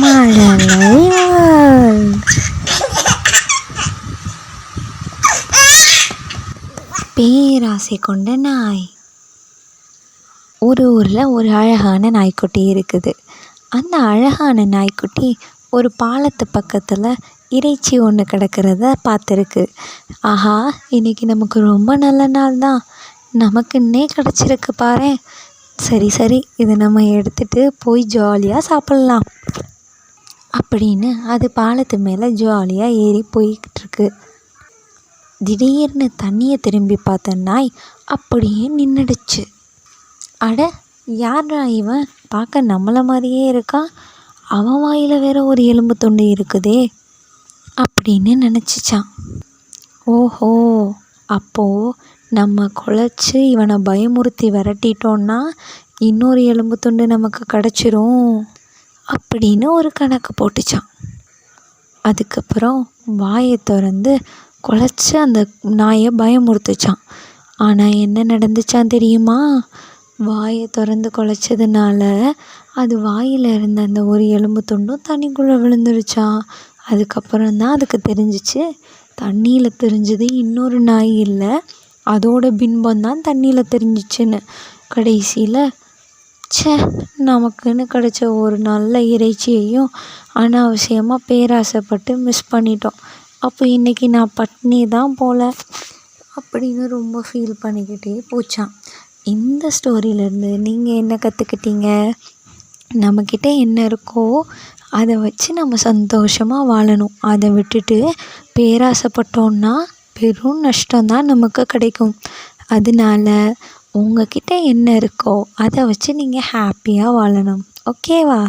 மழலை வேர்ல்ட். பேராசை கொண்ட நாய். ஒரு ஊரில் ஒரு அழகான நாய்க்குட்டி இருக்குது. அந்த அழகான நாய்க்குட்டி ஒரு பாலத்து பக்கத்தில் இறைச்சி ஒன்று கிடக்கிறத பார்த்துருக்கு. ஆஹா, இன்னைக்கு நமக்கு ரொம்ப நல்ல நாள் தான், நமக்குன்னே கிடச்சிருக்கு பாரேன். சரி சரி, இதை நம்ம எடுத்துகிட்டு போய் ஜாலியாக சாப்பிட்லாம் அப்படின்னு அது பாலத்து மேலே ஜாலியாக ஏறி போய்கிட்டுருக்கு. திடீர்னு தண்ணியை திரும்பி பார்த்த நாய் அப்படியே நின்றுடுச்சு. அட, யார்டா இவன், பார்க்க நம்மளை மாதிரியே இருக்கான், அவன் வாயில் வேற ஒரு எலும்பு துண்டு இருக்குதே அப்படின்னு நினச்சிச்சான். ஓஹோ, அப்போது நம்ம குலைச்சி இவனை பயமுறுத்தி விரட்டிட்டோன்னா இன்னொரு எலும்பு துண்டு நமக்கு கிடச்சிரும் அப்படின்னு ஒரு கணக்கு போட்டுச்சான். அதுக்கப்புறம் வாயை திறந்து குலைச்சி அந்த நாயை பயமுறுத்துச்சான். ஆனால் என்ன நடந்துச்சான் தெரியுமா? வாயை திறந்து குலைச்சதுனால அது வாயில் இருந்த அந்த ஒரு எலும்பு துண்டும் தண்ணிக்குள்ளே விழுந்துருச்சான். அதுக்கப்புறம் தான் அதுக்கு தெரிஞ்சிச்சு, தண்ணியில் தெரிஞ்சது இன்னொரு நாய் இல்லை, அதோட பின்பம் தான் தண்ணியில் தெரிஞ்சிச்சுன்னு. கடைசியில் ச்சே, நமக்குன்னு கிடைச்ச ஒரு நல்ல இறைச்சியையும் அனாவசியமாக பேராசைப்பட்டு மிஸ் பண்ணிட்டோம், அப்போ இன்றைக்கி நான் பட்னி தான் போல அப்படின்னு ரொம்ப ஃபீல் பண்ணிக்கிட்டே போச்சான். இந்த ஸ்டோரியிலேருந்து நீங்கள் என்ன கற்றுக்கிட்டீங்க? நம்மக்கிட்ட என்ன இருக்கோ அதை வச்சு நம்ம சந்தோஷமாக வாழணும். அதை விட்டுட்டு பேராசைப்பட்டோன்னா பெரும் நஷ்டம்தான் நமக்கு கிடைக்கும். அதனால உங்ககிட்ட என்ன இருக்கோ அதை வச்சு நீங்கள் ஹாப்பியாக வாழணும். ஓகேவா?